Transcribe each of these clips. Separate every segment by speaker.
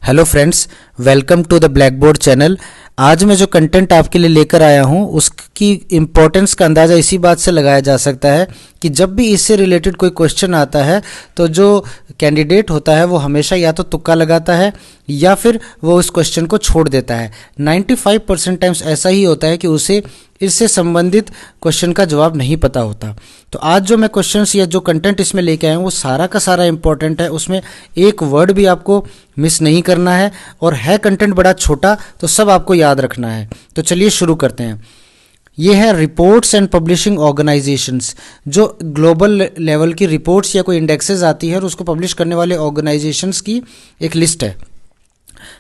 Speaker 1: Hello friends, welcome to the blackboard channel. आज मैं जो कंटेंट आपके लिए लेकर आया हूं उसकी इम्पोर्टेंस का अंदाज़ा इसी बात से लगाया जा सकता है कि जब भी इससे रिलेटेड कोई क्वेश्चन आता है तो जो कैंडिडेट होता है वो हमेशा या तो तुक्का लगाता है या फिर वो उस क्वेश्चन को छोड़ देता है। 95% टाइम्स ऐसा ही होता है कि उसे इससे संबंधित क्वेश्चन का जवाब नहीं पता होता। तो आज जो मैं क्वेश्चंस या जो कंटेंट इसमें लेके आया हूँ वो सारा का सारा इंपॉर्टेंट है, उसमें एक वर्ड भी आपको मिस नहीं करना है और है कंटेंट बड़ा छोटा तो सब आपको याद रखना है। तो चलिए शुरू करते हैं। ये है रिपोर्ट्स एंड पब्लिशिंग ऑर्गेनाइजेशंस, जो ग्लोबल लेवल की रिपोर्ट्स या कोई इंडेक्सेस आती है और उसको पब्लिश करने वाले ऑर्गेनाइजेशंस की एक लिस्ट है।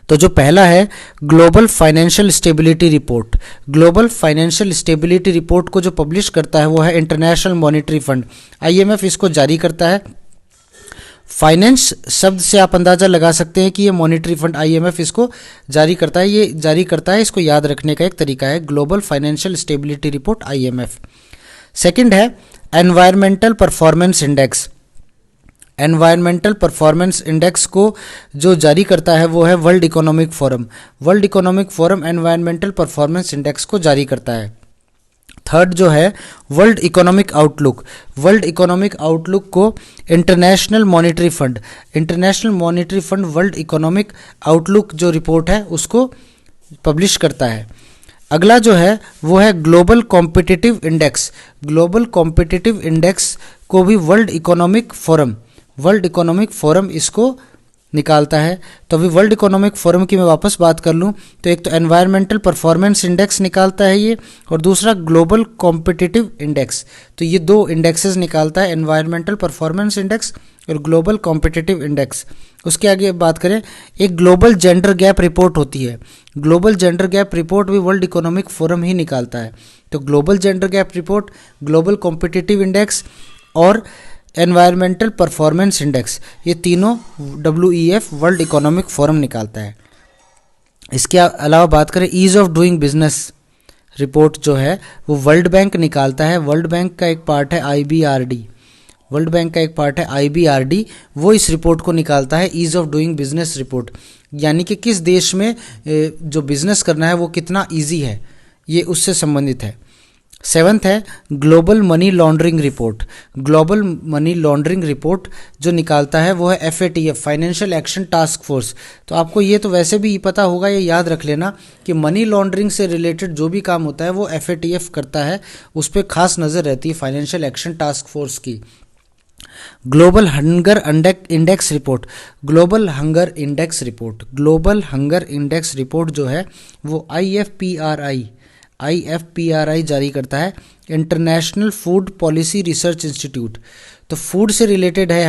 Speaker 1: तो जो पहला है global financial stability report. Global financial stability report को जो पब्लिश करता है वो है इंटरनेशनल मॉनेटरी फंड, IMF इसको जारी करता है। फाइनेंस शब्द से आप अंदाज़ा लगा सकते हैं कि ये मॉनेटरी फंड IMF इसको जारी करता है। ये जारी करता है, इसको याद रखने का एक तरीका है global financial stability report IMF। Second है environmental performance index. Environmental performance index को जो जारी करता है वो है world economic forum. World economic forum environmental performance index को जारी करता है। थर्ड जो है world economic outlook. World economic outlook को international monetary fund world economic outlook जो रिपोर्ट है उसको पब्लिश करता है। अगला जो है वो है global competitive index. Global competitive index को भी वर्ल्ड इकोनॉमिक फोरम इसको निकालता है। तो अभी वर्ल्ड इकोनॉमिक फोरम की मैं वापस बात कर लूँ तो एक तो एनवायरमेंटल परफॉर्मेंस इंडेक्स निकालता है ये, और दूसरा ग्लोबल कॉम्पिटिटिव इंडेक्स। तो ये दो इंडेक्सेस निकालता है, एनवायरमेंटल परफॉर्मेंस इंडेक्स और ग्लोबल कॉम्पिटिटिव इंडेक्स। उसके आगे बात करें, एक ग्लोबल जेंडर गैप रिपोर्ट होती है। ग्लोबल जेंडर गैप रिपोर्ट भी वर्ल्ड इकोनॉमिक फोरम ही निकालता है। तो global gender gap report, global competitive index और एनवायरमेंटल परफॉर्मेंस इंडेक्स, ये तीनों WEF वर्ल्ड इकोनॉमिक फोरम निकालता है। इसके अलावा बात करें ease of doing business report जो है वो वर्ल्ड बैंक निकालता है। वर्ल्ड बैंक का एक पार्ट है IBRD, वो इस रिपोर्ट को निकालता है, ease of doing business report, यानी कि किस देश में जो बिजनेस करना है वो कितना ईजी है, ये उससे संबंधित है। सेवन्थ है global money laundering report. Global money laundering report जो निकालता है वो है FATF financial action task force. तो आपको ये तो वैसे भी पता होगा, ये याद रख लेना कि मनी लॉन्ड्रिंग से रिलेटेड जो भी काम होता है वो FATF करता है, उस पर खास नज़र रहती है फाइनेंशियल एक्शन टास्क फोर्स की। Global hunger index report. Global hunger index report जो है वो IFPRI जारी करता है, international food policy research institute. तो फूड से रिलेटेड है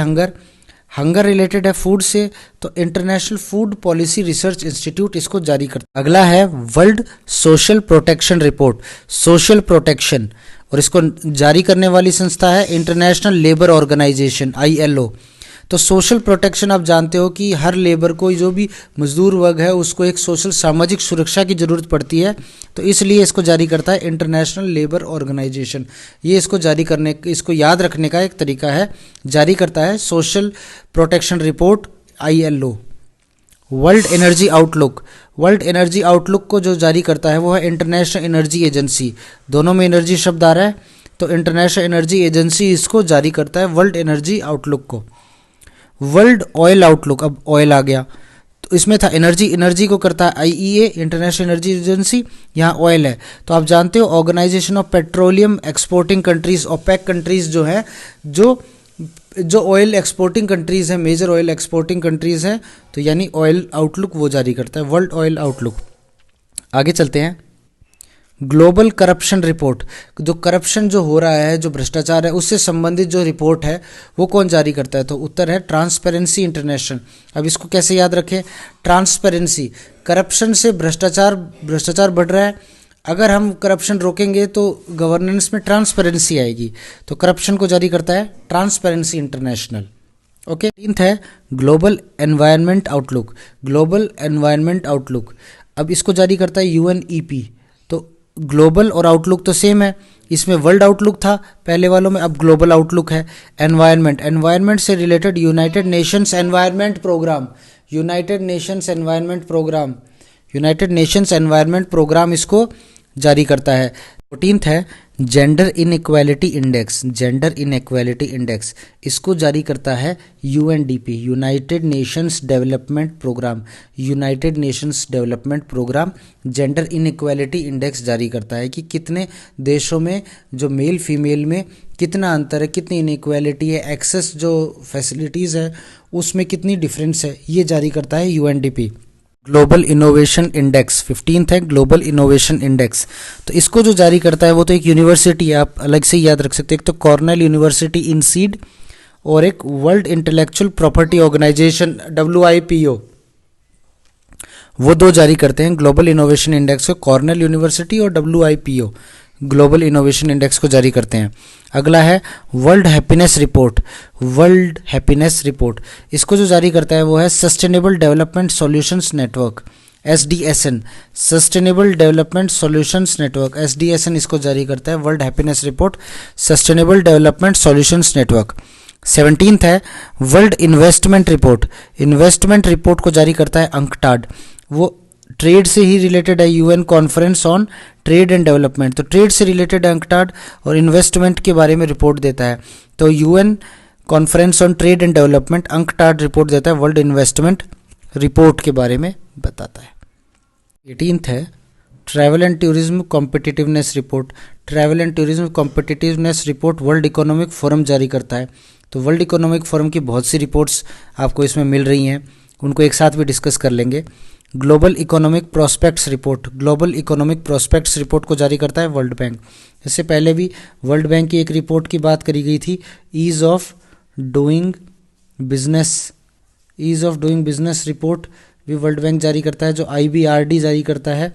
Speaker 1: हंगर रिलेटेड है फूड से, तो international food policy research institute इसको जारी करता है। अगला है world social protection report, social protection, और इसको जारी करने वाली संस्था है इंटरनेशनल लेबर ऑर्गेनाइजेशन ILO। तो सोशल प्रोटेक्शन आप जानते हो कि हर लेबर को, जो भी मजदूर वर्ग है उसको एक सोशल सामाजिक सुरक्षा की ज़रूरत पड़ती है, तो इसलिए इसको जारी करता है इंटरनेशनल लेबर ऑर्गेनाइजेशन। ये इसको याद रखने का एक तरीका है, जारी करता है social protection report ILO। World energy outlook को जो जारी करता है वो है इंटरनेशनल एनर्जी एजेंसी। दोनों में एनर्जी शब्द आ रहा है, तो इंटरनेशनल एनर्जी एजेंसी इसको जारी करता है वर्ल्ड एनर्जी आउटलुक को। वर्ल्ड ऑयल आउटलुक, अब ऑयल आ गया, तो इसमें था एनर्जी को करता है IEA इंटरनेशनल एनर्जी एजेंसी, यहाँ ऑयल है। तो आप जानते हो Organization of Petroleum Exporting Countries, OPEC countries जो है, जो ऑयल एक्सपोर्टिंग कंट्रीज हैं, मेजर ऑयल एक्सपोर्टिंग कंट्रीज हैं, तो यानी ऑयल आउटलुक वो जारी करता है, वर्ल्ड ऑयल आउटलुक। आगे चलते हैं, ग्लोबल करप्शन रिपोर्ट। जो करप्शन जो हो रहा है, जो भ्रष्टाचार है, उससे संबंधित जो रिपोर्ट है वो कौन जारी करता है? तो उत्तर है ट्रांसपेरेंसी इंटरनेशनल। अब इसको कैसे याद रखें? ट्रांसपेरेंसी, करप्शन से भ्रष्टाचार बढ़ रहा है, अगर हम करप्शन रोकेंगे तो गवर्नेंस में ट्रांसपेरेंसी आएगी, तो करप्शन को जारी करता है ट्रांसपेरेंसी इंटरनेशनल। ओके। तीन है ग्लोबल एनवायरनमेंट आउटलुक। अब इसको जारी करता है UNEP। तो ग्लोबल और आउटलुक तो सेम है, इसमें वर्ल्ड आउटलुक था पहले वालों में, अब ग्लोबल आउटलुक है। एनवायरनमेंट से related United Nations Environment Programme, United Nations Environment Programme, United Nations Environment Programme इसको जारी करता है। 14th है gender inequality index, gender inequality index इसको जारी करता है UNDP, United Nations Development Programme, United Nations Development Programme gender inequality index जारी करता है कि कितने देशों में जो मेल फीमेल में कितना अंतर है, कितनी इनइक्वालिटी है, एक्सेस जो फैसिलिटीज़ है उसमें कितनी डिफरेंस है, ये जारी करता है UNDP. Global innovation index 15th है ग्लोबल इनोवेशन इंडेक्स, तो इसको जो जारी करता है वो तो एक यूनिवर्सिटी है, आप अलग से याद रख सकते हैं, एक तो कॉर्नेल यूनिवर्सिटी इन सीड और एक World Intellectual Property Organization WIPO, वो दो जारी करते हैं ग्लोबल इनोवेशन इंडेक्स को, कॉर्नेल यूनिवर्सिटी और WIPO ग्लोबल इनोवेशन इंडेक्स को जारी करते हैं। अगला है world happiness report, world happiness report इसको जो जारी करता है वो है sustainable development solutions network, SDSN, sustainable development solutions network SDSN इसको जारी करता है world happiness report, sustainable development solutions network. 17th है world investment report, investment report को जारी करता है अंकटाड, वो ट्रेड से ही रिलेटेड है, UN conference on trade and development, तो ट्रेड से रिलेटेड अंकटाड और इन्वेस्टमेंट के बारे में रिपोर्ट देता है, तो UN conference on trade and development UNCTAD report देता है, वर्ल्ड इन्वेस्टमेंट रिपोर्ट के बारे में बताता है। 18th है travel and tourism competitiveness report, travel and tourism competitiveness report world economic forum जारी करता है, तो वर्ल्ड इकोनॉमिक फोरम की बहुत सी रिपोर्ट्स आपको इसमें मिल रही हैं, उनको एक साथ भी डिस्कस कर लेंगे। Global economic prospects report, global economic prospects report को जारी करता है वर्ल्ड बैंक, इससे पहले भी वर्ल्ड बैंक की एक रिपोर्ट की बात करी गई थी, ease of doing business, ease of doing business report भी वर्ल्ड बैंक जारी करता है, जो IBRD जारी करता है।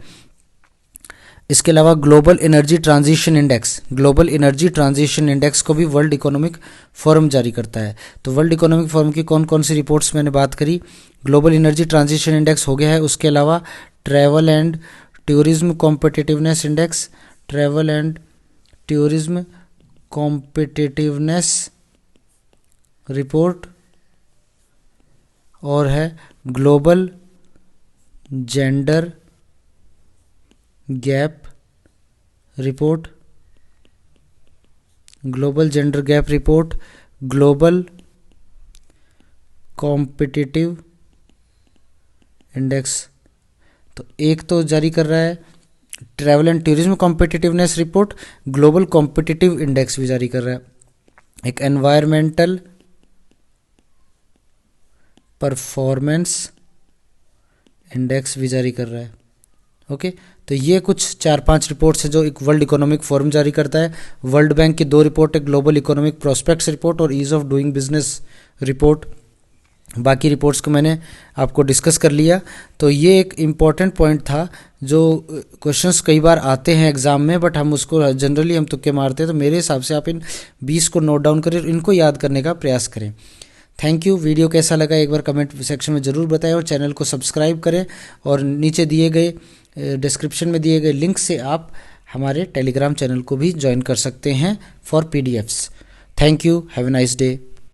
Speaker 1: इसके अलावा global energy transition index, global energy transition index को भी वर्ल्ड इकोनॉमिक फोरम जारी करता है, तो वर्ल्ड इकोनॉमिक फोरम की कौन कौन सी रिपोर्ट्स मैंने बात करी, ग्लोबल एनर्जी ट्रांजिशन इंडेक्स हो गया है, उसके अलावा travel and tourism competitiveness index, travel and tourism competitiveness report, और है global gender gap report, global gender gap report, global competitive index, तो एक तो जारी कर रहा है travel and tourism competitiveness report, global competitive index भी जारी कर रहा है, एक एनवायरमेंटल परफॉर्मेंस इंडेक्स भी जारी कर रहा है। ओके, तो ये कुछ 4-5 रिपोर्ट्स हैं जो एक वर्ल्ड इकोनॉमिक फोरम जारी करता है। वर्ल्ड बैंक की 2 रिपोर्ट है, ग्लोबल इकोनॉमिक प्रोस्पेक्ट्स रिपोर्ट और ease of doing business report. बाकी रिपोर्ट्स को मैंने आपको डिस्कस कर लिया। तो ये एक इम्पॉर्टेंट पॉइंट था जो क्वेश्चंस कई बार आते हैं एग्जाम में, बट हम उसको जनरली हम तुक्के मारते हैं। तो मेरे हिसाब से आप इन 20 को नोट डाउन करें और इनको याद करने का प्रयास करें। Thank you. वीडियो कैसा लगा एक बार कमेंट सेक्शन में ज़रूर बताएं और चैनल को सब्सक्राइब करें, और नीचे दिए गए डिस्क्रिप्शन में दिए गए लिंक से आप हमारे टेलीग्राम चैनल को भी ज्वाइन कर सकते हैं for PDFs। Thank you, have a nice day.